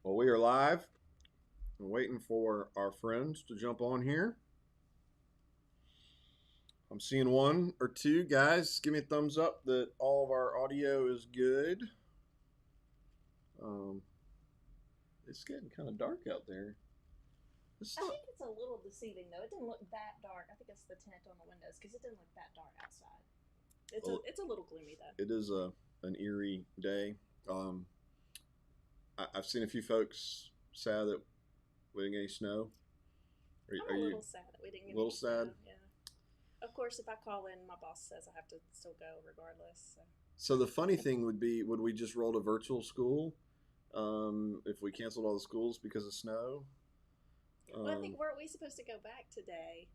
Well, we are live. We're waiting for our friends to jump on here. I'm seeing one or two guys. Give me a thumbs up that all of our audio is good. Um, it's getting kind of dark out there. I think it's a little deceiving though. It didn't look that dark. I think it's the tint on the windows because it didn't look that dark outside. Well, It's a little gloomy though. it is an eerie day. Um, I've seen a few folks sad that we didn't get any snow. I'm Are a you little sad that we didn't a get little any snow. sad? Yeah. Of course, if I call in, my boss says I have to still go regardless. So. So the funny thing would be, would we just roll to virtual school if we canceled all the schools because of snow? Well, I think Um, weren't we supposed to go back today?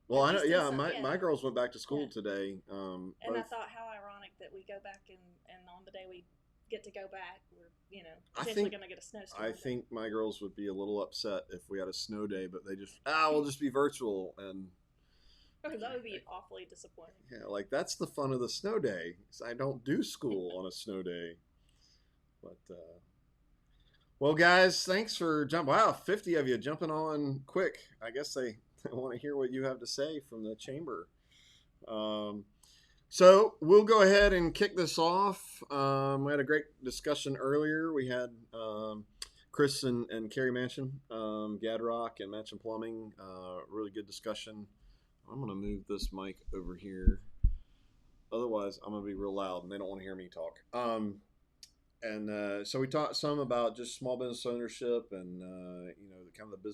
well, At I know. least in Yeah, some, my yeah, girls went back to school yeah. today. And I Both. thought how ironic that we go back and on the day we get to go back, we're I potentially think going to get a I snowstorm. But think my girls would be a little upset if we had a snow day, but they just we'll just be virtual and because that would be awfully disappointing. yeah, like that's the fun of the snow day. Is I don't do school on a snow day, but well, guys, thanks for jumping. Wow, 50 of you jumping on quick. I guess they want to hear what you have to say from the chamber. Um, so we'll go ahead and kick this off. We had a great discussion earlier. We had Chris and Carrie Mansion, Gadrock and Mansion Plumbing. Really good discussion. I'm going to move this mic over here. Otherwise, I'm going to be real loud and they don't want to hear me talk. And so we talked some about just small business ownership and the kind of the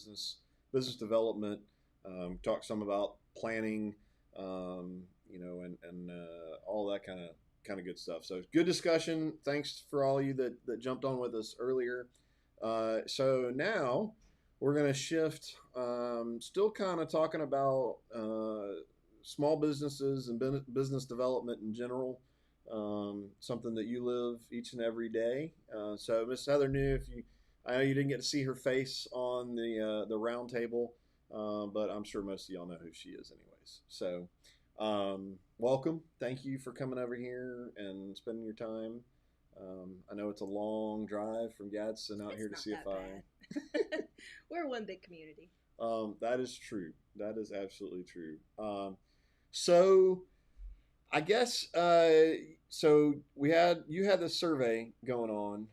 business development. Talked some about planning, and all that kind of good stuff. So good discussion. Thanks for all of you that jumped on with us earlier. So now we're going to shift. Still kind of talking about small businesses and business development in general. Something that you live each and every day. So Miss Heather knew I know you didn't get to see her face on the round table, but I'm sure most of y'all know who she is, anyways. So welcome. Thank you for coming over here and spending your time. I know it's a long drive from Gadsden out It's here to not see that if bad. We're one big community. that is true. That is absolutely true. So I guess so. You had this survey going on.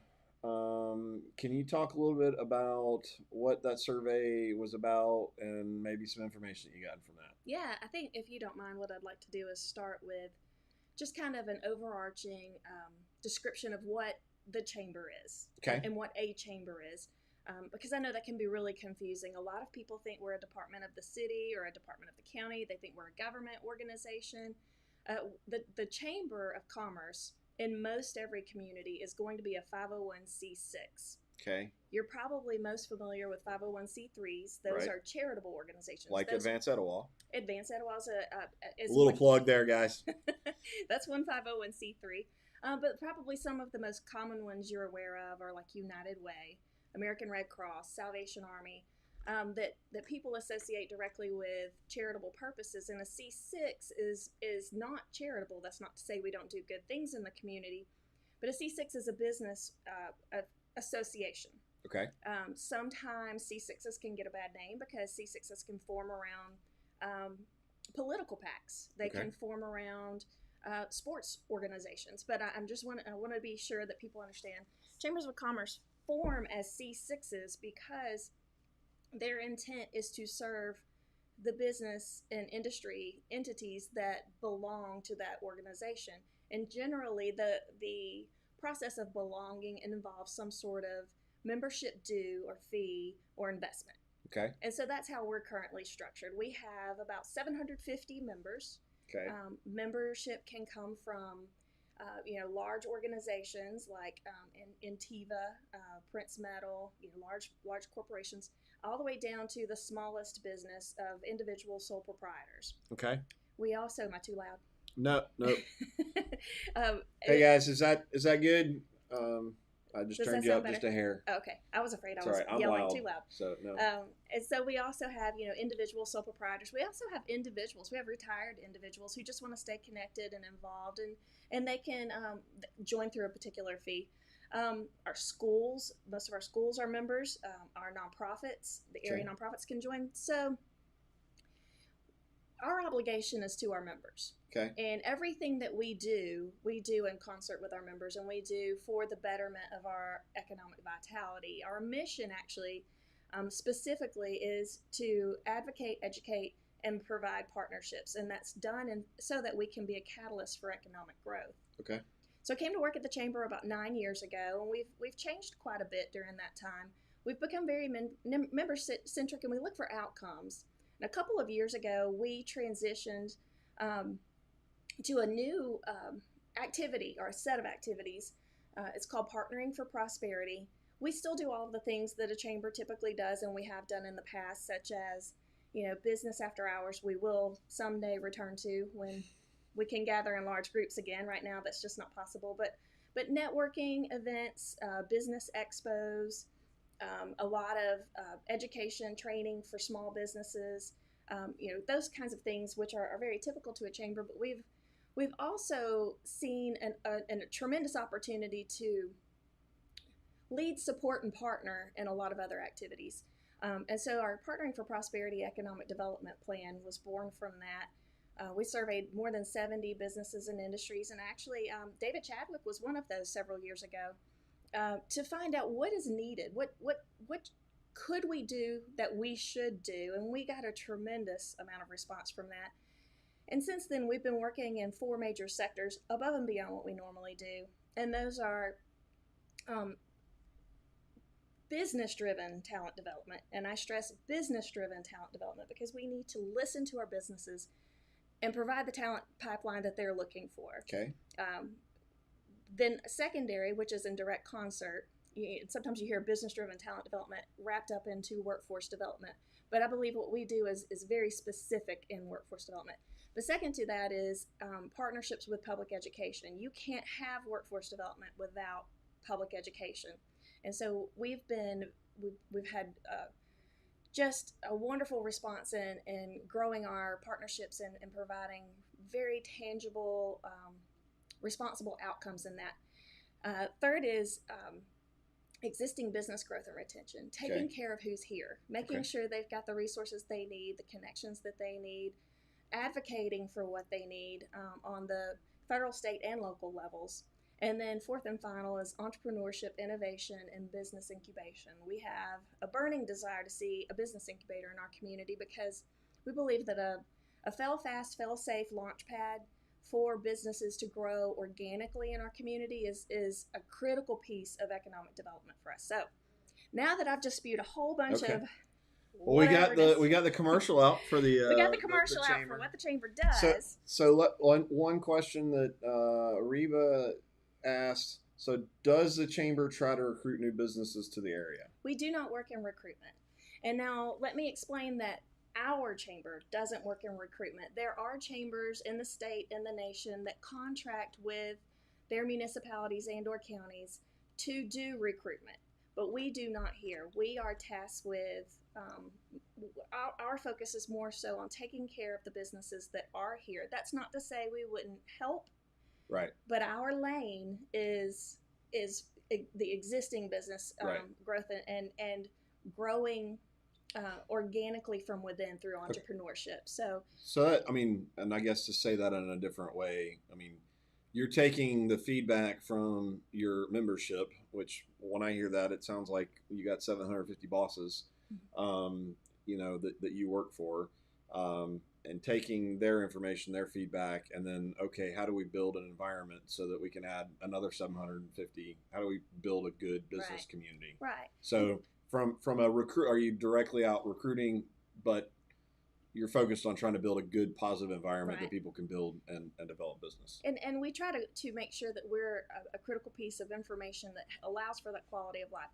Can you talk a little bit about what that survey was about and maybe some information that you got from that? Yeah, I think if you don't mind, what I'd like to do is start with just kind of an overarching description of what the chamber is Okay. and what a chamber is. Because I know that can be really confusing. A lot of people think we're a department of the city or a department of the county. They think we're a government organization. The Chamber of Commerce in most every community is going to be a 501c6. Okay. You're probably most familiar with 501c3s. Those Right. are charitable organizations. Like Those Advance Etowah. Advanced Etowah is A little one. plug there, guys. That's one 501c3. But probably some of the most common ones you're aware of are like United Way, American Red Cross, Salvation Army, that people associate directly with charitable purposes. And a C6 is not charitable. That's not to say we don't do good things in the community, but a C6 is a business association. Okay. Sometimes C6s can get a bad name because C6s can form around political PACs. They Okay. can form around sports organizations. But I want to be sure that people understand chambers of commerce form as C6s because their intent is to serve the business and industry entities that belong to that organization. And generally, the process of belonging involves some sort of membership due or fee or investment. Okay. And so that's how we're currently structured. We have about 750 members. Okay. Membership can come from large organizations like Etowah, Prince Metal, large corporations, all the way down to the smallest business of individual sole proprietors. Okay. We also, am I too loud? No. um, Hey guys, is that good? I just Does turned that you sound up just a better? hair. Okay, I was afraid I It's was all right. I'm yelling loud, too loud. so no. And so we also have, individual sole proprietors. We also have individuals. We have retired individuals who just want to stay connected and involved, and they can join through a particular fee. Our schools, most of our schools are members. Our nonprofits, the area Okay. nonprofits can join. So our obligation is to our members. Okay. And everything that we do in concert with our members, and we do for the betterment of our economic vitality. Our mission, actually, specifically, is to advocate, educate, and provide partnerships. And that's done so that we can be a catalyst for economic growth. Okay. So I came to work at the Chamber about 9 years ago, and we've changed quite a bit during that time. We've become very member-centric, and we look for outcomes. And a couple of years ago, we transitioned to a new activity, or a set of activities. It's called Partnering for Prosperity. We still do all of the things that a chamber typically does, and we have done in the past, such as, business after hours. We will someday return to when we can gather in large groups again. Right now, that's just not possible. But networking events, business expos, a lot of education training for small businesses, those kinds of things, which are very typical to a chamber. But we've also seen a tremendous opportunity to lead, support, and partner in a lot of other activities. And so our Partnering for Prosperity Economic Development Plan was born from that. We surveyed more than 70 businesses and industries, and actually David Chadwick was one of those several years ago, to find out what is needed, what could we do that we should do, and we got a tremendous amount of response from that. And since then, we've been working in 4 major sectors above and beyond what we normally do, and those are business-driven talent development, and I stress business-driven talent development because we need to listen to our businesses and provide the talent pipeline that they're looking for. Okay. Then secondary, which is in direct concert. Sometimes you hear business-driven talent development wrapped up into workforce development, but I believe what we do is very specific in workforce development. The second to that is partnerships with public education. You can't have workforce development without public education, and so we've had just a wonderful response in growing our partnerships and providing very tangible, responsible outcomes in that. Third is existing business growth and retention, taking care of who's here, making sure they've got the resources they need, the connections that they need, advocating for what they need on the federal, state, and local levels. And then fourth and final is entrepreneurship, innovation, and business incubation. We have a burning desire to see a business incubator in our community because we believe that a fail-fast, fail-safe launch pad for businesses to grow organically in our community is a critical piece of economic development for us. So now that I've just spewed a whole bunch of well, we got the commercial out for the we got the commercial out for what the chamber does. So one question that Reba asked: so does the chamber try to recruit new businesses to the area? We do not work in recruitment, and now let me explain that. Our chamber doesn't work in recruitment. There are chambers in the state and the nation that contract with their municipalities and or counties to do recruitment, but we do not here. We are tasked with, our focus is more so on taking care of the businesses that are here. That's not to say we wouldn't help, right? But our lane is the existing business growth and growing organically from within through entrepreneurship. So that, I mean, and I guess to say that in a different way, I mean, you're taking the feedback from your membership, which when I hear that, it sounds like you got 750 bosses, that you work for, and taking their information, their feedback, and then, okay, how do we build an environment so that we can add another 750? How do we build a good business community? Right. So from a recruit, are you directly out recruiting, but you're focused on trying to build a good, positive environment that people can build and develop business? And we try to make sure that we're a critical piece of information that allows for that quality of life,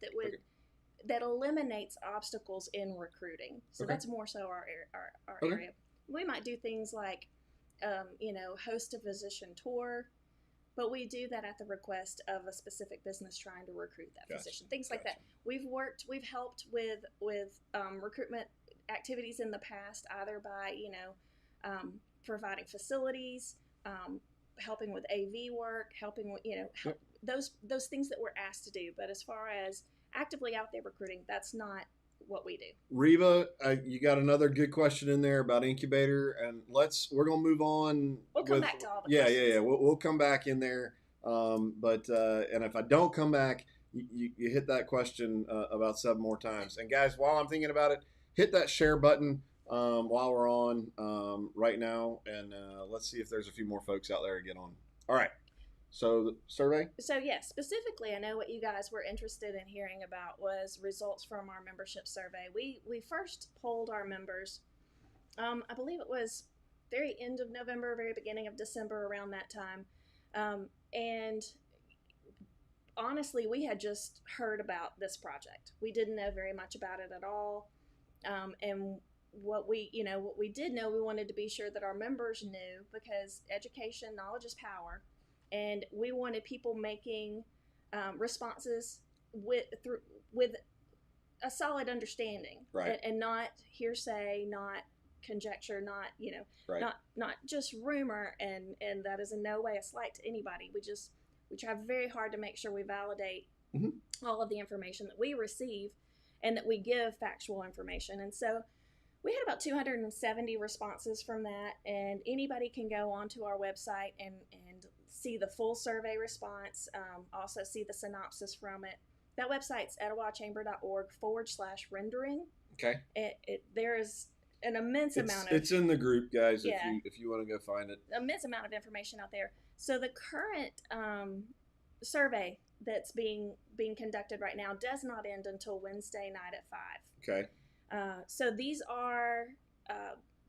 that eliminates obstacles in recruiting. So that's more so our area. We might do things like, host a physician tour, but we do that at the request of a specific business trying to recruit that physician, things like that. We've helped with recruitment activities in the past, either by, providing facilities, helping with AV work, helping with, those things that we're asked to do. But as far as actively out there recruiting, that's not what we do. Reba, you got another good question in there about incubator, and we're gonna move on. We'll come back to all the yeah, questions. yeah. We'll come back in there. But and if I don't come back, you hit that question about 7 more times. And guys, while I'm thinking about it, hit that share button while we're on right now, and let's see if there's a few more folks out there to get on. All right. So the survey? So yeah, specifically, I know what you guys were interested in hearing about was results from our membership survey. We first polled our members, I believe it was very end of November, very beginning of December, around that time. And honestly, we had just heard about this project. We didn't know very much about it at all. And what we did know, we wanted to be sure that our members knew, because education, knowledge is power. And we wanted people making responses with a solid understanding, right, and not hearsay, not conjecture, not right, not just rumor. And that is in no way a slight to anybody. We try very hard to make sure we validate all of the information that we receive, and that we give factual information. And so we had about 270 responses from that, and anybody can go onto our website and see the full survey response, also see the synopsis from it. That website's etowahchamber.org/rendering. Okay. There is an immense amount of... It's in the group, guys, if you want to go find it. Immense amount of information out there. So the current survey that's being conducted right now does not end until Wednesday night at 5. Okay. So these are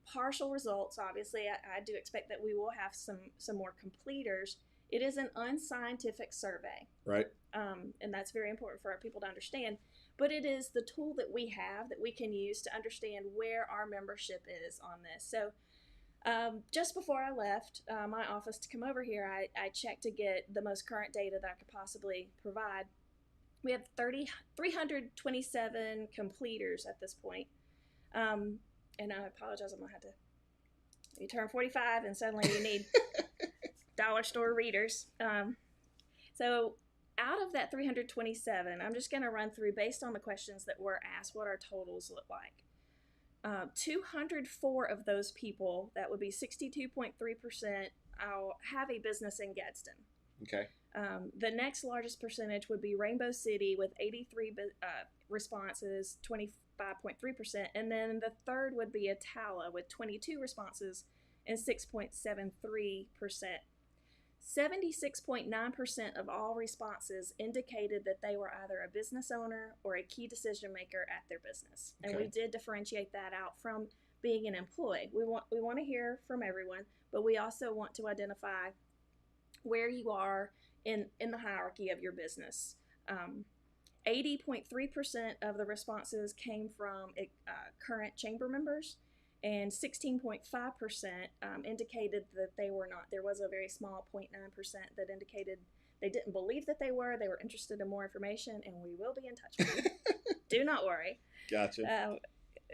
partial results. Obviously, I do expect that we will have some more completers. It is an unscientific survey, right? And that's very important for our people to understand. But it is the tool that we have that we can use to understand where our membership is on this. So just before I left my office to come over here, I checked to get the most current data that I could possibly provide. We have 327 completers at this point. And I apologize, I'm going to have to... You turn 45 and suddenly you need dollar store readers. So out of that 327, I'm just going to run through, based on the questions that were asked, what our totals look like. 204 of those people, that would be 62.3%, have a business in Gadsden. Okay. The next largest percentage would be Rainbow City with 83 responses, 25.3%. And then the third would be Etowah with 22 responses and 6.73%. 76.9% of all responses indicated that they were either a business owner or a key decision maker at their business. And we did differentiate that out from being an employee. We want to hear from everyone, but we also want to identify where you are in the hierarchy of your business. 80.3% of the responses came from current chamber members, and 16.5% indicated that they were not. There was a very small 0.9% that indicated they didn't believe that they were interested in more information, and we will be in touch with you. Do not worry. Gotcha.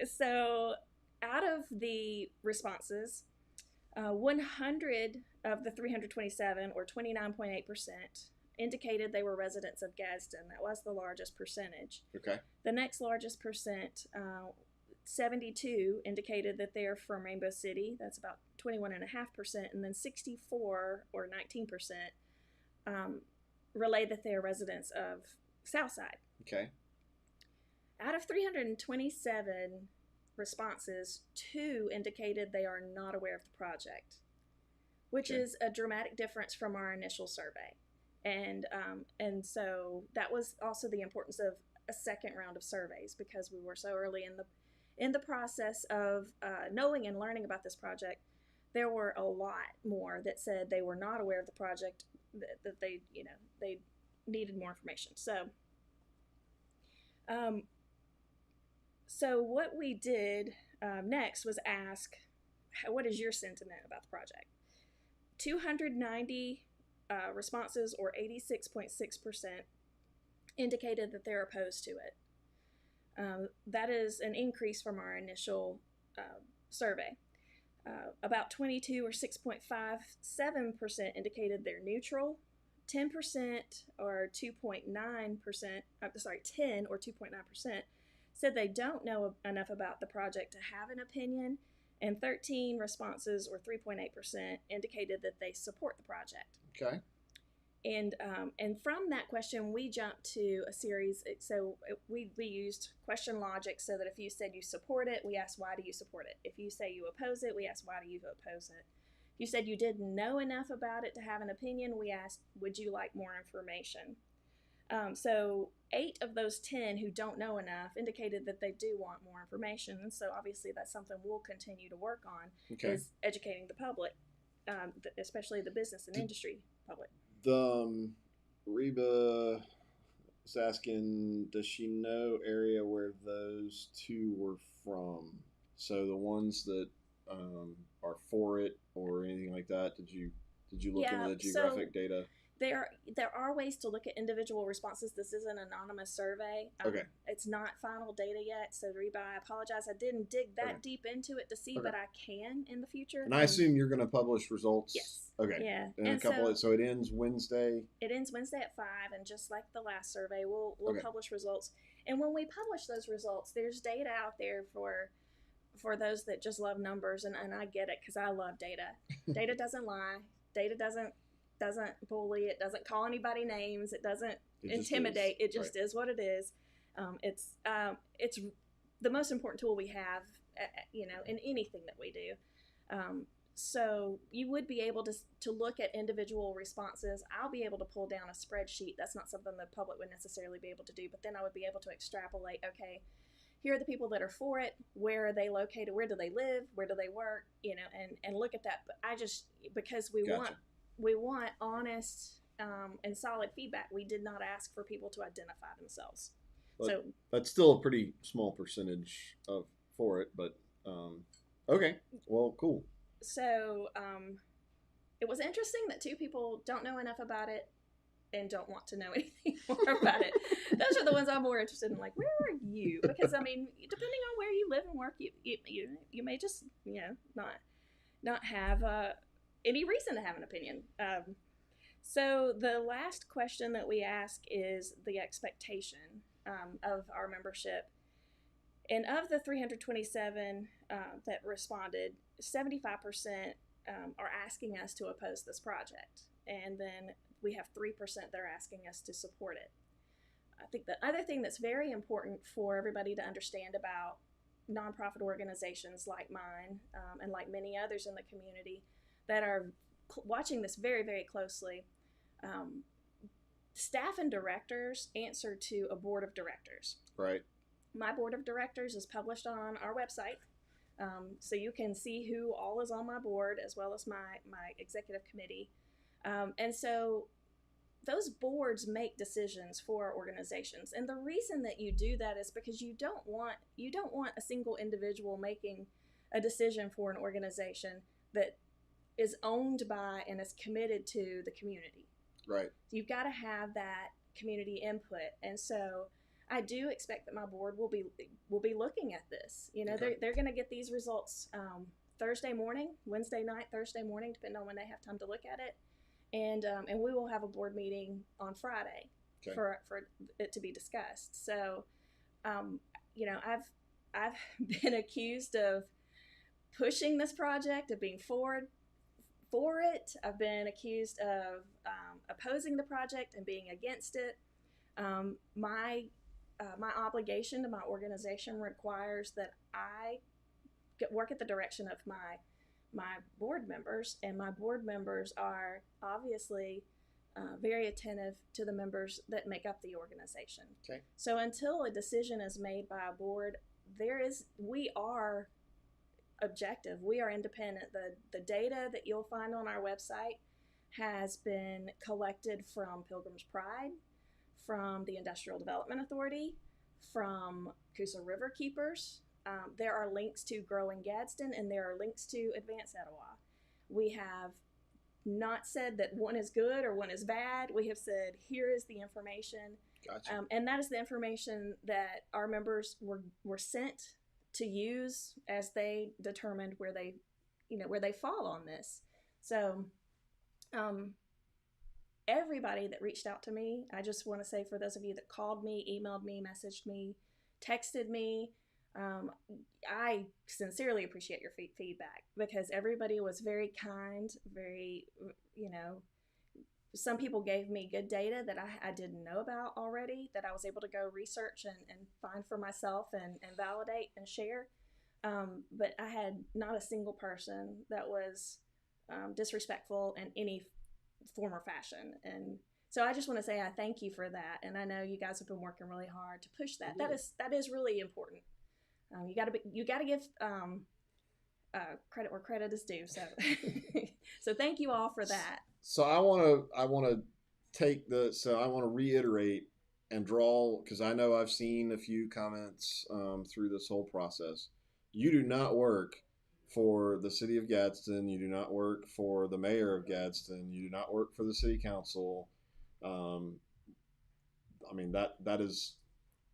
So out of the responses, 100 of the 327, or 29.8%, indicated they were residents of Gadsden. That was the largest percentage. Okay. The next largest percent, 72, indicated that they're from Rainbow City. That's about 21.5%. And then 64, or 19%, relay that they're residents of Southside. Okay. Out of 327 responses, 2 indicated they are not aware of the project, which is a dramatic difference from our initial survey. And so that was also the importance of a second round of surveys, because we were so early in the process of knowing and learning about this project. There were a lot more that said they were not aware of the project, that they needed more information. So what we did next was ask, what is your sentiment about the project? 290 responses, or 86.6%, indicated that they're opposed to it. That is an increase from our initial survey. About 22, or 6.57%, indicated they're neutral, 10% or 2.9%, sorry, 10 or 2.9% said they don't know enough about the project to have an opinion, and 13 responses, or 3.8%, indicated that they support the project. Okay. And from that question, we jumped to a series. So we used question logic, so that if you said you support it, we asked, why do you support it? If you say you oppose it, we asked, why do you oppose it? If you said you didn't know enough about it to have an opinion, we asked, would you like more information? So 8 of those 10 who don't know enough indicated that they do want more information. And so obviously that's something we'll continue to work on, is educating the public, especially the business and industry public. Reba is asking, does she know area where those 2 were from? So the ones that are for it or anything like that. Did you look into the geographic data? There are ways to look at individual responses. This is an anonymous survey. Okay. It's not final data yet, so Reba, I apologize. I didn't dig that deep into it to see, but I can in the future. And I assume you're going to publish results? Yes. Okay. Yeah. And a couple so it ends Wednesday? It ends Wednesday at 5, and just like the last survey, we'll publish results. And when we publish those results, there's data out there for those that just love numbers, and I get it, because I love data. Data doesn't lie. Data doesn't bully. It doesn't call anybody names. It doesn't intimidate. It just is what it is. It's the most important tool we have, in anything that we do. So you would be able to look at individual responses. I'll be able to pull down a spreadsheet. That's not something the public would necessarily be able to do, but then I would be able to extrapolate, okay, here are the people that are for it. Where are they located? Where do they live? Where do they work? And look at that. But because we want honest and solid feedback. We did not ask for people to identify themselves. But so that's still a pretty small percentage for it, but okay, well, cool. So it was interesting that 2 people don't know enough about it and don't want to know anything more about it. Those are the ones I'm more interested in. Like, where are you? Because depending on where you live and work, you may just not have any reason to have an opinion. So the last question that we ask is the expectation of our membership. And of the 327 that responded, 75% are asking us to oppose this project. And then we have 3% that are asking us to support it. I think the other thing that's very important for everybody to understand about nonprofit organizations like mine and like many others in the community that are watching this very, very closely, staff and directors answer to a board of directors. Right. My board of directors is published on our website, so you can see who all is on my board, as well as my executive committee. And so those boards make decisions for organizations, and the reason that you do that is because you don't want a single individual making a decision for an organization that is owned by and is committed to the community. Right. So you've got to have that community input, and so I do expect that my board will be looking at this. They're going to get these results Thursday morning, Wednesday night, Thursday morning, depending on when they have time to look at it, and we will have a board meeting on Friday for it to be discussed. So, I've been accused of pushing this project, of being for it. I've been accused of opposing the project and being against it. My obligation to my organization requires that I work at the direction of my board members, and my board members are obviously very attentive to the members that make up the organization. Okay. So until a decision is made by a board, we are objective. We are independent. The data that you'll find on our website has been collected from Pilgrim's Pride, from the Industrial Development Authority, from Coosa River Keepers. There are links to Growing Gadsden, and there are links to Advance Etowah. We have not said that one is good or one is bad. We have said, here is the information. Gotcha. And that is the information that our members were sent to use as they determined where they fall on this. So everybody that reached out to me, I just want to say, for those of you that called me, emailed me, messaged me, texted me, I sincerely appreciate your feedback, because everybody was very kind, very, you know, some people gave me good data that I didn't know about already, that I was able to go research and find for myself and validate and share. But I had not a single person that was disrespectful in any form or fashion. And so I just want to say I thank you for that. And I know you guys have been working really hard to push that. That is really important. You got to give credit where credit is due. So so thank you all for that. So I want to I want to reiterate and draw, because I know I've seen a few comments through this whole process. You do not work for the city of Gadsden. You do not work for the mayor of Gadsden. You do not work for the city council. I mean, that is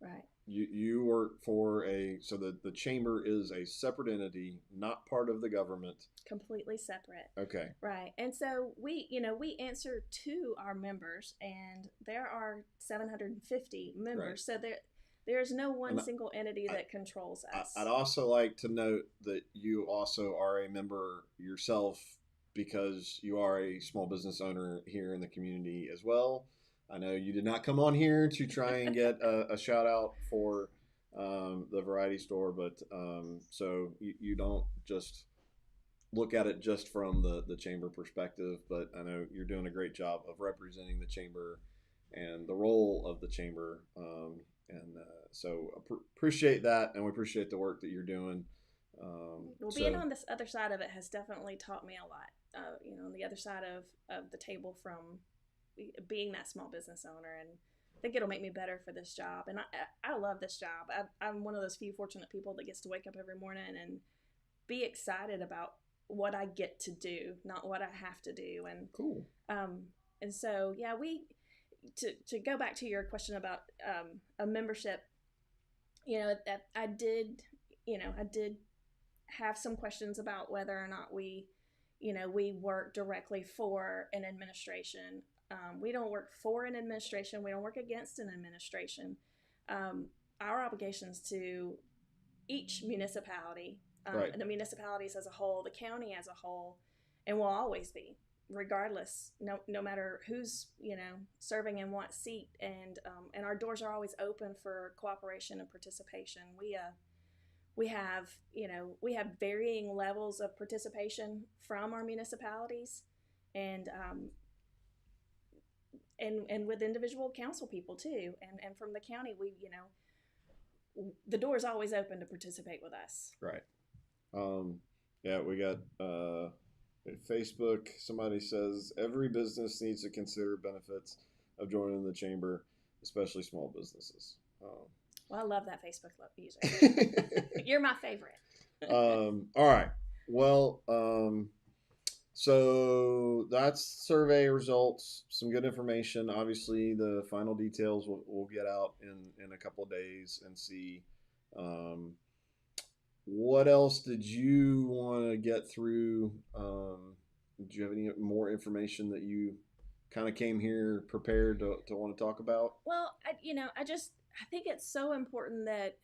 right. You work for so the chamber is a separate entity, not part of the government. Completely separate. Okay. Right. And so we answer to our members, and there are 750 members. Right. So there's no one single entity that controls us. I'd also like to note that you also are a member yourself, because you are a small business owner here in the community as well. I know you did not come on here to try and get a shout out for the variety store, but so you don't just look at it just from the chamber perspective, but I know you're doing a great job of representing the chamber and the role of the chamber. So appreciate that, and we appreciate the work that you're doing. Being on this other side of it has definitely taught me a lot. On the other side of the table from being that small business owner, and I think it'll make me better for this job. And I love this job. I'm one of those few fortunate people that gets to wake up every morning and be excited about what I get to do, not what I have to do. And cool. And so to go back to your question about a membership, that I did have some questions about whether or not we work directly for an administration. We don't work for an administration. We don't work against an administration. Our obligations to each municipality, right. the municipalities as a whole, the county as a whole, and will always be, regardless, no matter who's serving in what seat, and our doors are always open for cooperation and participation. We have varying levels of participation from our municipalities, and with individual council people too, and from the county. The door is always open to participate with us. Right. We got Facebook. Somebody says every business needs to consider benefits of joining the chamber, especially small businesses. Well, I love that Facebook user. You're my favorite. All right. Well, so that's survey results. Some good information. Obviously, the final details we'll get out in a couple of days and see. What else did you want to get through? Do you have any more information that you kind of came here prepared to want to talk about? Well, I think it's so important that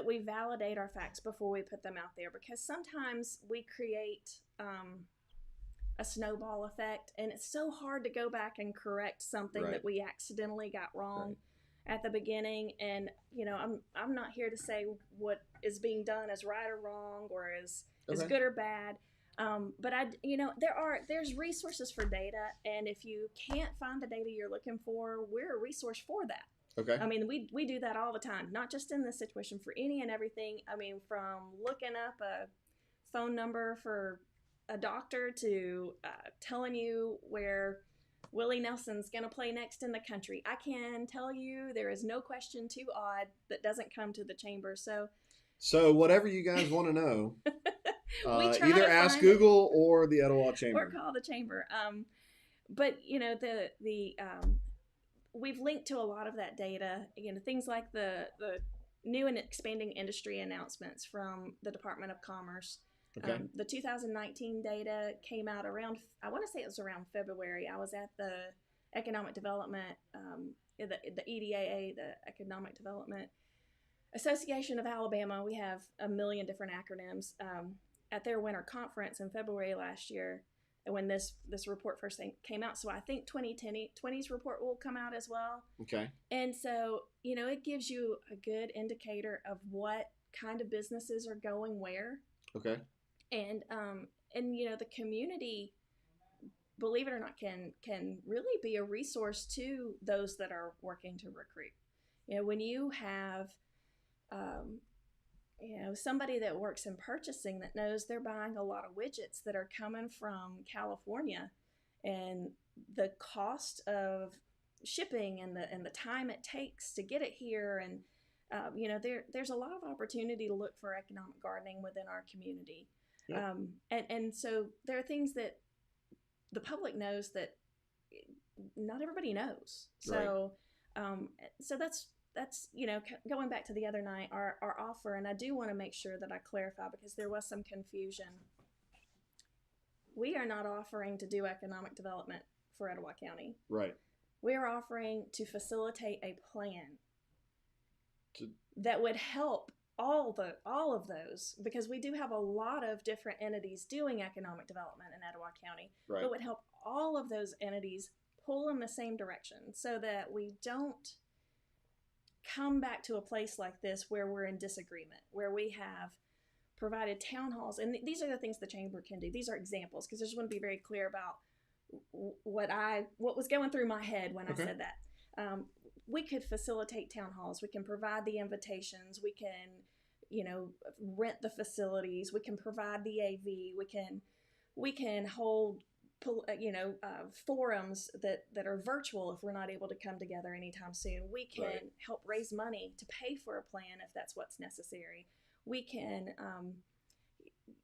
we validate our facts before we put them out there, because sometimes we create a snowball effect, and it's so hard to go back and correct something that we accidentally got wrong at the beginning. And I'm not here to say what is being done is right or wrong, or is good or bad. But there's resources for data, and if you can't find the data you're looking for, we're a resource for that. Okay. I mean, we do that all the time, not just in this situation, for any and everything. I mean, from looking up a phone number for a doctor to telling you where Willie Nelson's going to play next in the country. I can tell you there is no question too odd that doesn't come to the chamber. So whatever you guys want to know, either ask Google or the Etowah Chamber. Or call the chamber. But, we've linked to a lot of that data, things like the new and expanding industry announcements from the Department of Commerce. Okay. The 2019 data came out around, I want to say it was around February. I was at the economic development, the EDAA, the Economic Development Association of Alabama. We have a million different acronyms. At their winter conference in February last year, when this report first came out. So I think 2020's report will come out as well. Okay. And so, it gives you a good indicator of what kind of businesses are going where. Okay. And the community, believe it or not, can really be a resource to those that are working to recruit. When you have somebody that works in purchasing that knows they're buying a lot of widgets that are coming from California, and the cost of shipping and the time it takes to get it here, and there's a lot of opportunity to look for economic gardening within our community. Yep. And so there are things that the public knows that not everybody knows. So right. So that's going back to the other night, our offer, and I do want to make sure that I clarify because there was some confusion. We are not offering to do economic development for Etowah County. Right. We are offering to facilitate a plan that would help all of those, because we do have a lot of different entities doing economic development in Etowah County, right. But would help all of those entities pull in the same direction so that we don't come back to a place like this where we're in disagreement, where we have provided town halls. And these are the things the chamber can do. These are examples, because I just want to be very clear about what was going through my head when I said that. We could facilitate town halls. We can provide the invitations. We can, rent the facilities. We can provide the AV. We can hold forums that are virtual if we're not able to come together anytime soon. We can right. help raise money to pay for a plan if that's what's necessary. We can,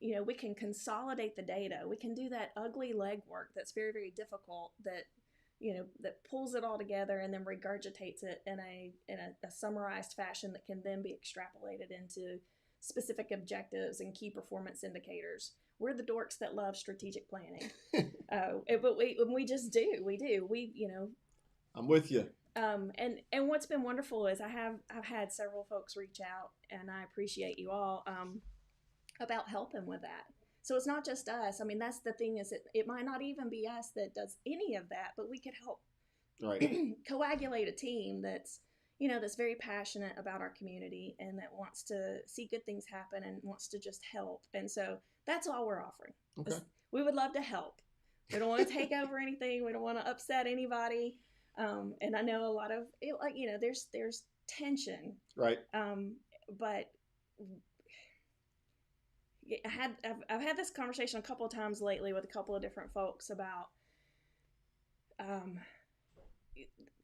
we can consolidate the data. We can do that ugly legwork that's very, very difficult, that pulls it all together and then regurgitates it in a summarized fashion that can then be extrapolated into specific objectives and key performance indicators. We're the dorks that love strategic planning, but we just do. We do. I'm with you. And what's been wonderful is I've had several folks reach out, and I appreciate you all about helping with that. So it's not just us. I mean, that's the thing, is it might not even be us that does any of that, but we could help right. coagulate a team that's very passionate about our community and that wants to see good things happen and wants to just help. And so that's all we're offering. Okay. We would love to help. We don't want to take over anything. We don't want to upset anybody. And I know a lot of it, there's tension. Right. But I've had this conversation a couple of times lately with a couple of different folks about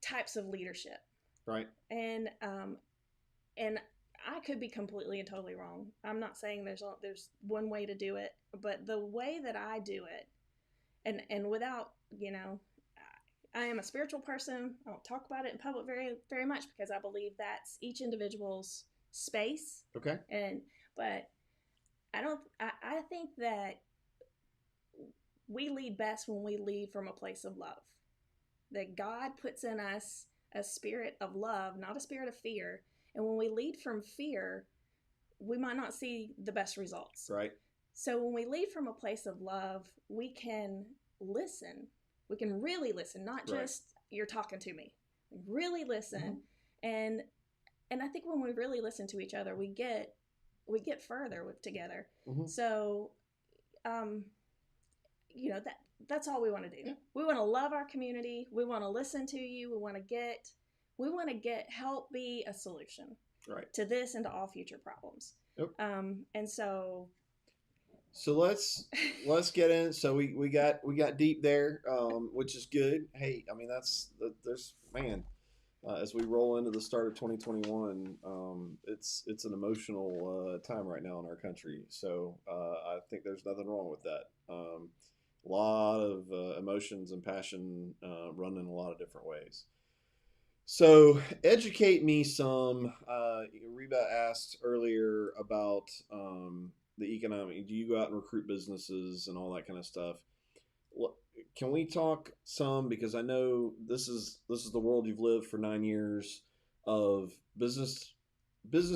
types of leadership. Right. And I could be completely and totally wrong. I'm not saying there's one way to do it, but the way that I do it, and without, I am a spiritual person. I don't talk about it in public very, very much because I believe that's each individual's space. Okay. But I think that we lead best when we lead from a place of love. That God puts in us a spirit of love, not a spirit of fear. And when we lead from fear, we might not see the best results. Right. So when we lead from a place of love, we can listen. We can really listen, not just you're talking to me. Really listen. Mm-hmm. And I think when we really listen to each other, we get further together. Mm-hmm. So, that's all we want to do. Yeah. We want to love our community. We want to listen to you. We want to get help be a solution to this and to all future problems. Yep. And so let's get in. So we got deep there, which is good. Hey, I mean, there's as we roll into the start of 2021, it's an emotional time right now in our country. So I think there's nothing wrong with that. A lot of emotions and passion run in a lot of different ways. So educate me some. Reba asked earlier about the economic. Do you go out and recruit businesses and all that kind of stuff? can we talk some, because I know this is the world you've lived for 9 years of business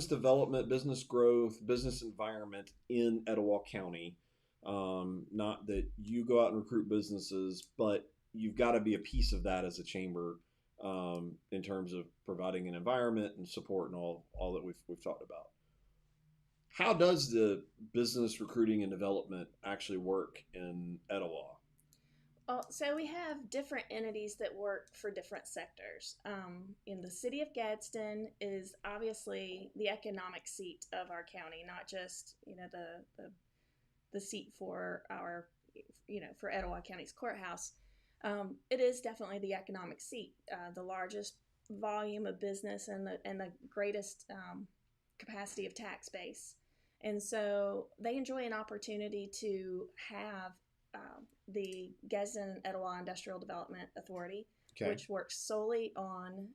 development, business growth, business environment in Etowah County. Not that you go out and recruit businesses, but you've got to be a piece of that as a chamber, in terms of providing an environment and support and all that we've talked about. How does the business recruiting and development actually work in Etowah? So we have different entities that work for different sectors. In the city of Gadsden is obviously the economic seat of our county, not just the seat for our for Etowah County's courthouse. It is definitely the economic seat, the largest volume of business and the greatest capacity of tax base. And so they enjoy an opportunity to have the Gadsden Etowah Industrial Development Authority, Okay. which works solely on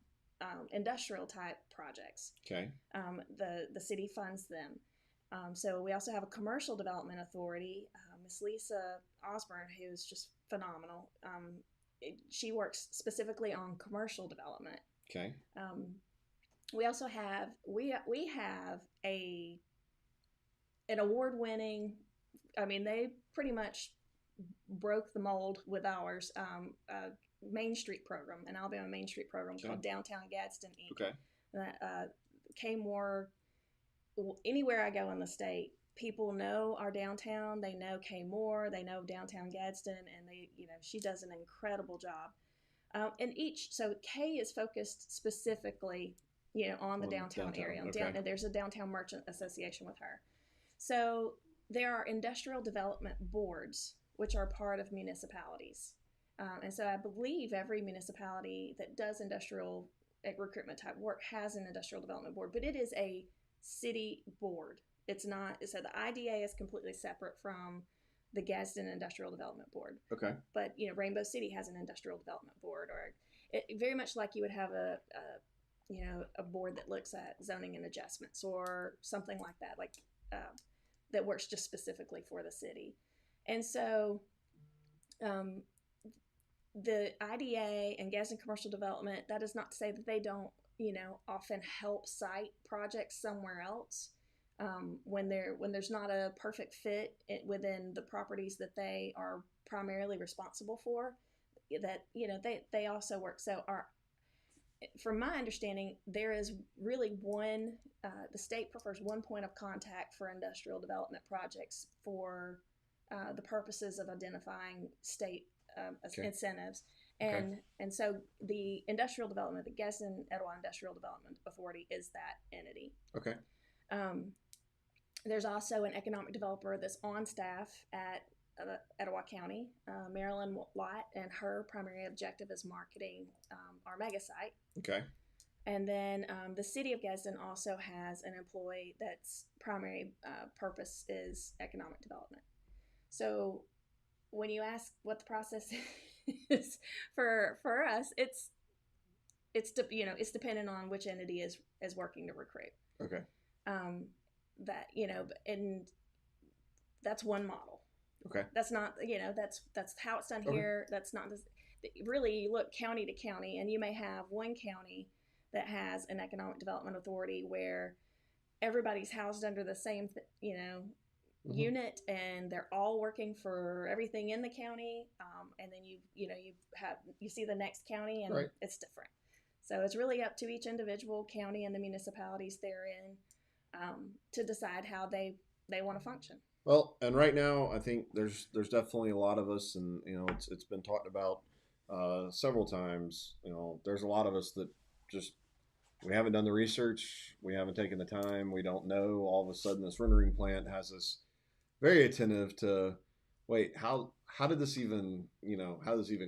industrial type projects. Okay. The city funds them. So we also have a commercial development authority, Miss Lisa Osborne, who's just phenomenal. She works specifically on commercial development. Okay. We also have we have an award-winning. I mean, they pretty much broke the mold with ours. Main Street program, an Alabama Main Street program called Downtown Gadsden Inc. Okay. That came more anywhere I go in the state. People know our downtown. They know Kay Moore. They know downtown Gadsden, and she does an incredible job. And so Kay is focused specifically, on the downtown area. Okay. There's a downtown merchant association with her. So there are industrial development boards, which are part of municipalities. And so I believe every municipality that does industrial recruitment type work has an industrial development board, but it is a city board. It's not, so the IDA is completely separate from the Gadsden Industrial Development Board. Okay. But, Rainbow City has an industrial development board, or very much like you would have a board that looks at zoning and adjustments or something like that, that works just specifically for the city. And so the IDA and Gadsden Commercial Development, that is not to say that they don't, often help site projects somewhere else when there's not a perfect fit within the properties that they are primarily responsible for. That they also work. So from my understanding, there is really one. The state prefers one point of contact for industrial development projects for the purposes of identifying state incentives. And so the industrial development, the Gadsden Etowah Industrial Development Authority is that entity. Okay. There's also an economic developer that's on staff at Etowah County, Marilyn Lott, and her primary objective is marketing our mega site. Okay. And then the city of Gadsden also has an employee that's primary purpose is economic development. So when you ask what the process is for us, it's dependent on which entity is working to recruit. Okay. And that's one model. Okay. That's not, that's how it's done here. That's not really, you look county to county, and you may have one county that has an economic development authority where everybody's housed under the same, unit, and they're all working for everything in the county. And then you see the next county, and it's different. So it's really up to each individual county and the municipalities they're in to decide how they want to function. Well, and right now, I think there's definitely a lot of us, and it's been talked about several times. There's a lot of us that just we haven't done the research, we haven't taken the time, we don't know. All of a sudden, this rendering plant has us very attentive to wait, how did this even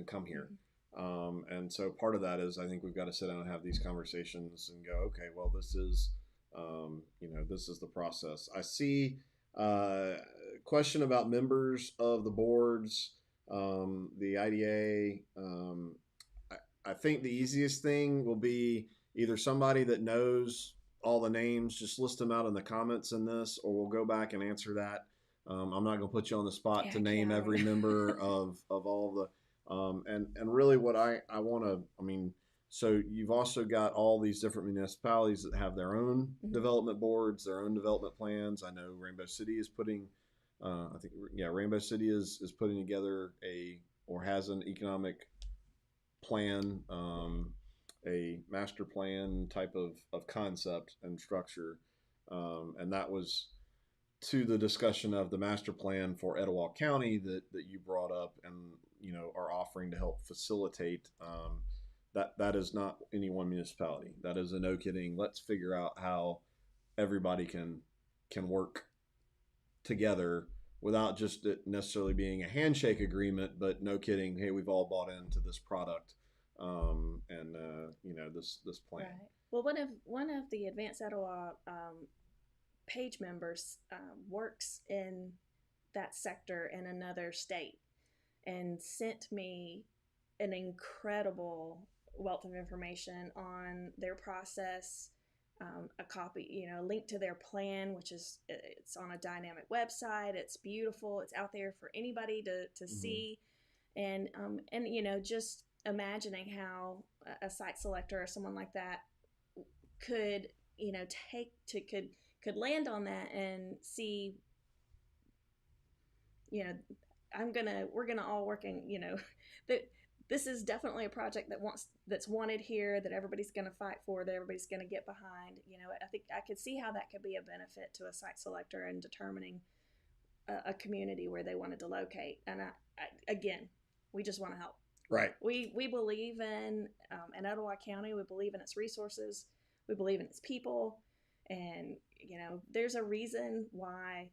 come here? And so part of that is I think we've got to sit down and have these conversations and go, okay, well, this is the process. I see question about members of the boards, the IDA. I think the easiest thing will be either somebody that knows all the names, just list them out in the comments in this, or we'll go back and answer that. I'm not going to put you on the spot to name every member of all And really, what I want to, I mean, so you've also got all these different municipalities that have their own Mhm. development boards, their own development plans. I know Rainbow City is putting, I think, yeah, Rainbow City is putting together or has an economic plan, a master plan type of concept and structure. And that was to the discussion of the master plan for Etowah County that you brought up and are offering to help facilitate. That is not any one municipality. That is a no kidding. Let's figure out how everybody can work together without just it necessarily being a handshake agreement, but no kidding. Hey, we've all bought into this product, and this plan. Right. Well, one of the Advanced Etowah page members works in that sector in another state and sent me an incredible wealth of information on their process, a copy, a link to their plan, which is it's on a dynamic website. It's beautiful. It's out there for anybody to Mm-hmm. see, and just imagining how a site selector or someone like that could take to could land on that and see you know we're gonna all working that this is definitely a project that's wanted here, that everybody's gonna fight for, that everybody's gonna get behind. I think I could see how that could be a benefit to a site selector in determining a community where they wanted to locate. And again, we just want to help. Right. We believe in Etowah County. We believe in its resources. We believe in its people. And there's a reason why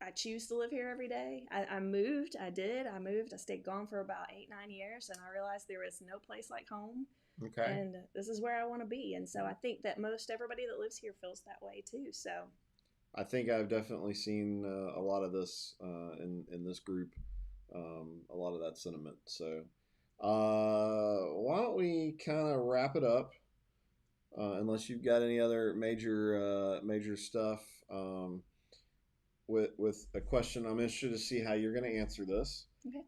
I choose to live here every day. I moved. I did. I moved. I stayed gone for about 8, 9 years, and I realized there is no place like home. Okay. And this is where I want to be. And so I think that most everybody that lives here feels that way too. So I think I've definitely seen a lot of this in this group, a lot of that sentiment. So, why don't we kind of wrap it up? Unless you've got any other major stuff, with a question, I'm interested to see how you're going to answer this. okay.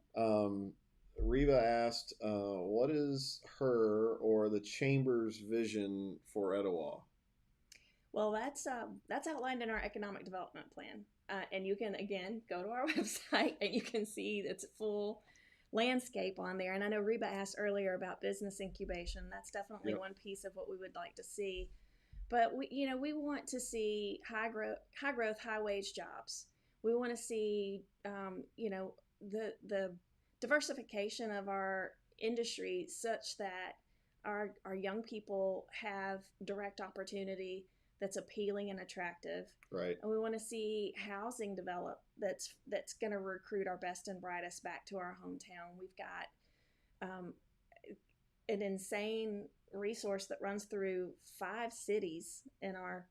Reba asked, "What is her or the chamber's vision for Etowah?" Well, that's outlined in our economic development plan, and you can again go to our website and you can see its full landscape on there. And I know Reba asked earlier about business incubation. That's definitely Yep. one piece of what we would like to see. But we want to see high growth, high wage jobs. We want to see the diversification of our industry such that our young people have direct opportunity that's appealing and attractive. Right. And we want to see housing develop that's going to recruit our best and brightest back to our hometown. We've got an insane resource that runs through 5 cities in our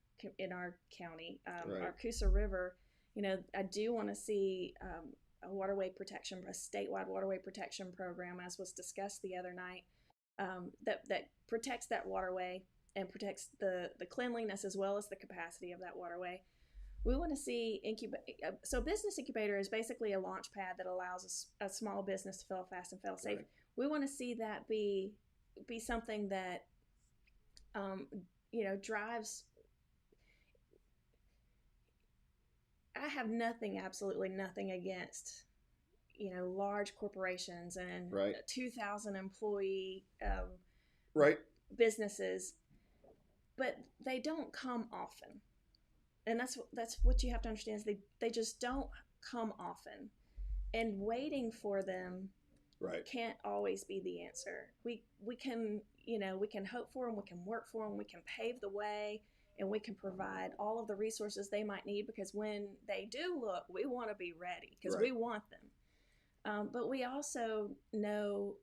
county. Right. Our Coosa River. I do want to see a statewide waterway protection program, as was discussed the other night, that protects that waterway and protects the cleanliness as well as the capacity of that waterway. We want to see so business incubator is basically a launch pad that allows a small business to fail fast and fail safe. Right. We want to see that be something that drives. I have absolutely nothing against large corporations and Right. 2,000 employee Right. businesses, but they don't come often. And that's what you have to understand is they just don't come often, and waiting for them Right. can't always be the answer. We can we can hope for them, we can work for them, we can pave the way, and we can provide all of the resources they might need, because when they do look, we want to be ready because Right. we want them. But we also know,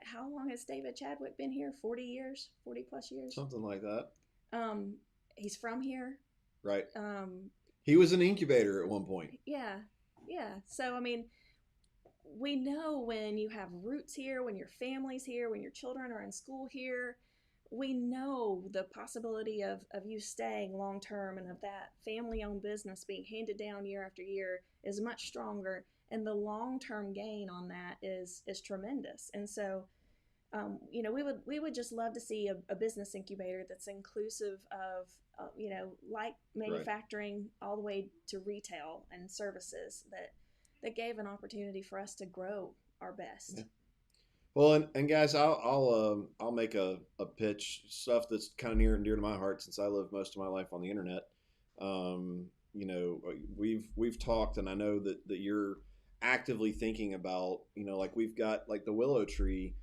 how long has David Chadwick been here? 40 years, 40 plus years. Something like that. He's from here. Right. He was an incubator at one point. Yeah. So I mean, we know when you have roots here, when your family's here, when your children are in school here, we know the possibility of you staying long term and of that family owned business being handed down year after year is much stronger. and the long term gain on that is tremendous. And so, we would just love to see a business incubator that's inclusive of, like Right. manufacturing all the way to retail and services that gave an opportunity for us to grow our Yeah. best. Well, and guys, I'll make a pitch, stuff that's kind of near and dear to my heart since I lived most of my life on the internet. We've talked, and I know that you're actively thinking about, like we've got like the Willow Tree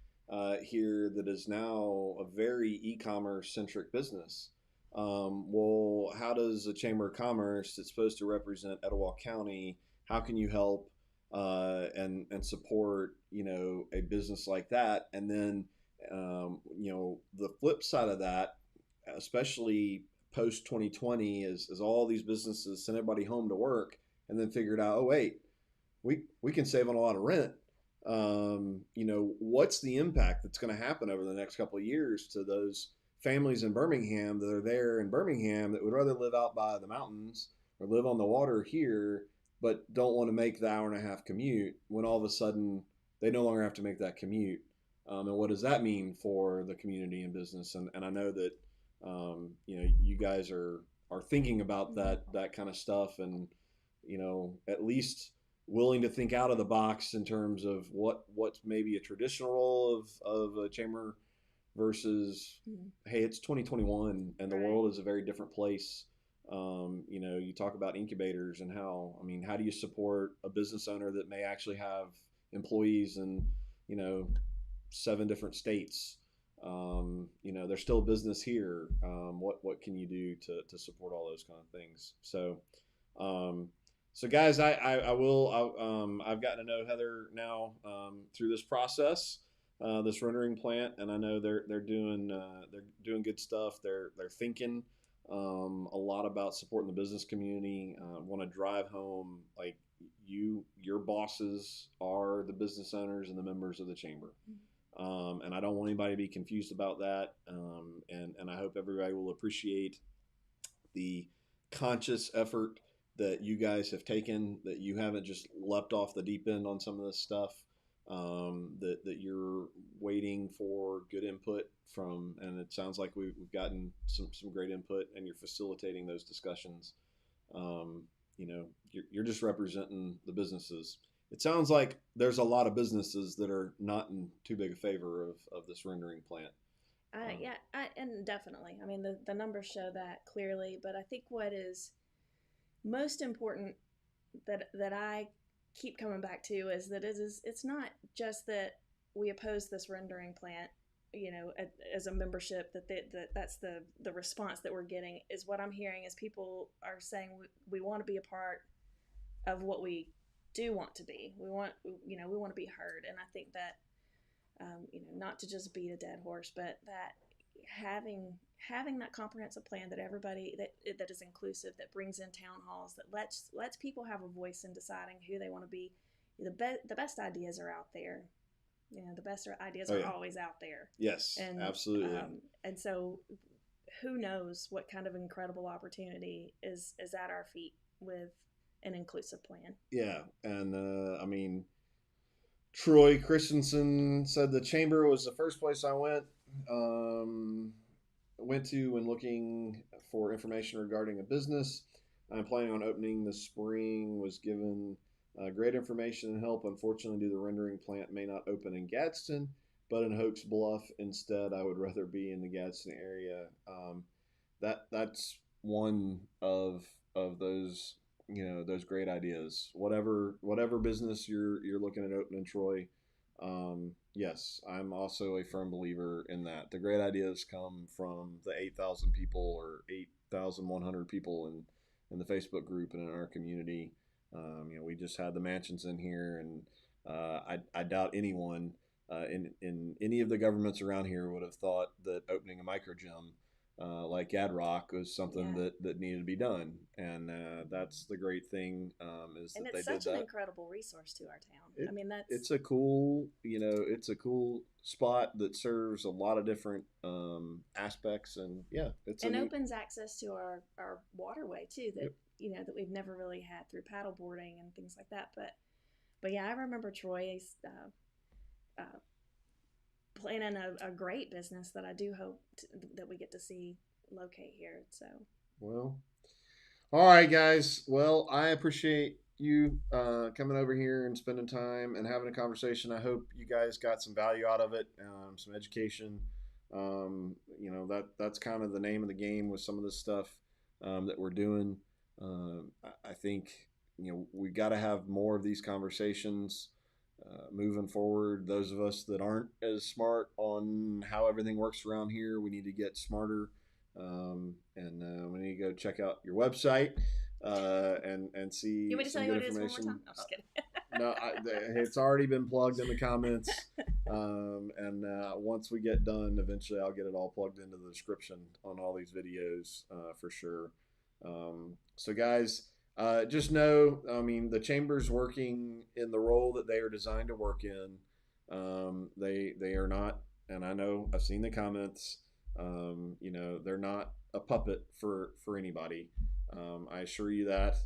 here that is now a very e-commerce centric business. Well, how does a Chamber of Commerce that's supposed to represent Etowah County? How can you help and support a business like that? And then the flip side of that, especially post 2020, is all these businesses sent everybody home to work and then figured out, oh wait, we can save on a lot of rent. What's the impact that's going to happen over the next couple of years to those families in Birmingham that are there in Birmingham that would rather live out by the mountains or live on the water here, but don't want to make the hour and a half commute when all of a sudden they no longer have to make that commute. And what does that mean for the community and business? And I know that you guys are thinking about Mm-hmm. that kind of stuff, and at least willing to think out of the box in terms of what's maybe a traditional role of a chamber versus, Mm-hmm. hey, it's 2021 and the Right. world is a very different place. You talk about incubators and how do you support a business owner that may actually have employees in, you know, 7 different states? There's still business here. What can you do to support all those kind of things? Um, so guys, I've gotten to know Heather now through this process, this rendering plant, and I know they're doing good stuff. They're thinking a lot about supporting the business community. Want to drive home like your bosses are the business owners and the members of the chamber. And I don't want anybody to be confused about that. And I hope everybody will appreciate the conscious effort that you guys have taken, that you haven't just leapt off the deep end on some of this stuff, that you're waiting for good input from, and it sounds like we've gotten some great input, and you're facilitating those discussions. You're just representing the businesses. It sounds like there's a lot of businesses that are not in too big a favor of this rendering plant. Um, And definitely. I mean, the numbers show that clearly. But I think what is most important that I keep coming back to is that it's not just that we oppose this rendering plant, as a membership, that's the response that we're getting. Is what I'm hearing is people are saying we want to be a part of what we do want to be. We want to be heard. And I think that, not to just beat a dead horse, but that having that comprehensive plan that everybody that is inclusive, that brings in town halls, that lets people have a voice in deciding who they want to be. The best ideas are out there. The best ideas oh are yeah, always out there, yes, and absolutely. and so who knows what kind of incredible opportunity is at our feet with an inclusive plan. Yeah, and Troy Christensen said the chamber was the first place I um, went to when looking for information regarding a business I'm planning on opening this spring. Was given great information and help. Unfortunately, the rendering plant may not open in Gadsden, but in Hoax Bluff instead. I would rather be in the Gadsden area. That's one of those those great ideas. Whatever business you're looking at opening, Troy. Yes, I'm also a firm believer in that. The great ideas come from the 8,000 people or 8,100 people in the Facebook group and in our community. We just had the mansions in here, and I doubt anyone in any of the governments around here would have thought that opening a micro gym like Ad Rock was something Yeah, that needed to be done, and that's the great thing is and that they it's did such an that. incredible resource to our town. I It mean, that's it's a cool spot that serves a lot of different aspects, and yeah, it's a and neat. opens access to our waterway too, that Yep. that we've never really had through paddle boarding and things like that. But yeah, I remember Troy's planning a great business that I do hope that we get to see locate here. So Well, all right, guys. Well, I appreciate you coming over here and spending time and having a conversation. I hope you guys got some value out of it, some education. That's kind of the name of the game with some of this stuff that we're doing. I think we got to have more of these conversations moving forward. Those of us that aren't as smart on how everything works around here, we need to get smarter. And we need to go check out your website and see you want me to some tell you good what it is one more information. time? I'm just kidding. No, it's already been plugged in the comments. And once we get done, eventually I'll get it all plugged into the description on all these videos for sure. So guys, just know, I mean, the chamber's working in the role that they are designed to work in. They are not, and I know I've seen the comments. They're not a puppet for anybody. I assure you that.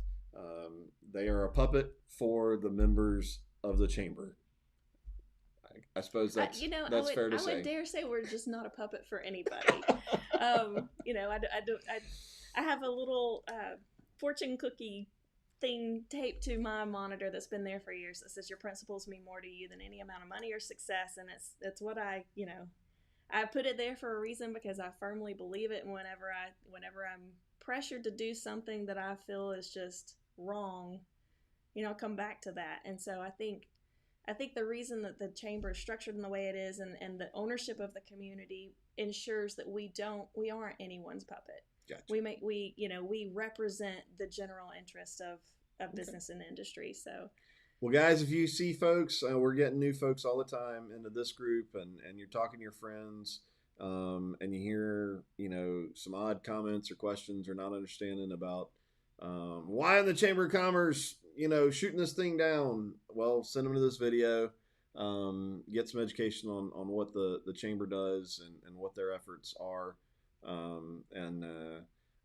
They are a puppet for the members of the chamber. I suppose that's fair to say. I would dare say we're just not a puppet for anybody. I have a little fortune cookie thing taped to my monitor that's been there for years that says your principles mean more to you than any amount of money or success, and it's what I put it there for a reason because I firmly believe it. And whenever I'm pressured to do something that I feel is just wrong, I'll come back to that. And so I think the reason that the chamber is structured in the way it is and the ownership of the community ensures that we aren't anyone's puppet. Gotcha. We represent the general interest of business and industry. So, well, guys, if you see folks, we're getting new folks all the time into this group, and you're talking to your friends, and you hear some odd comments or questions or not understanding about why in the Chamber of Commerce shooting this thing down. Well, send them to this video, get some education on what the chamber does and what their efforts are.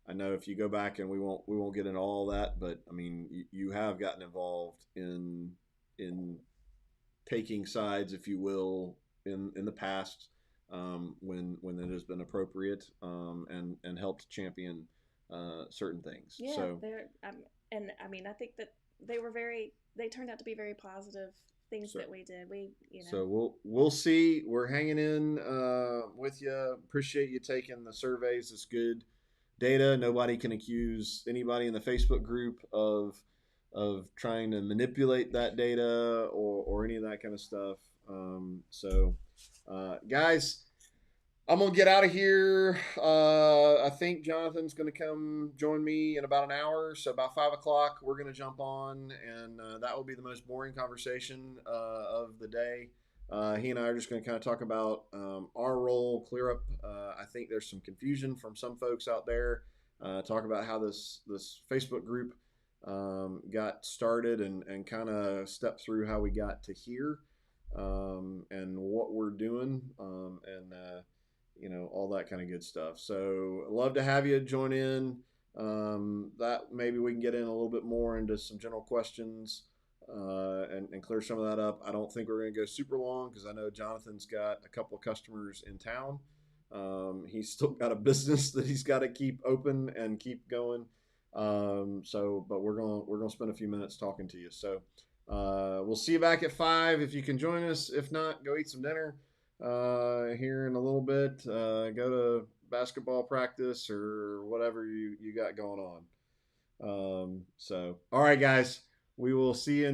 I know if you go back, and we won't get into all that, but I mean, you have gotten involved in taking sides, if you will, in the past, when it has been appropriate, and helped champion certain things. Yeah, so I think that they turned out to be very positive things that we did. So we'll see. We're hanging in with you. Appreciate you taking the surveys. It's good data. Nobody can accuse anybody in the Facebook group of trying to manipulate that data or any of that kind of stuff. Guys, I'm going to get out of here. I think Jonathan's going to come join me in about an hour. So about 5 o'clock, we're going to jump on, and that will be the most boring conversation of the day. He and I are just going to kind of talk about our role, clear up. I think there's some confusion from some folks out there. Talk about how this Facebook group got started and kind of step through how we got to here, and what we're doing, and all that kind of good stuff. So I'd love to have you join in. That maybe we can get in a little bit more into some general questions and clear some of that up. I don't think we're going to go super long because I know Jonathan's got a couple of customers in town. He's still got a business that he's got to keep open and keep going. But we're going to spend a few minutes talking to you. So we'll see you back at 5 if you can join us. If not, go eat some dinner here in a little bit. Go to basketball practice or whatever you got going on. All right, guys, we will see you in just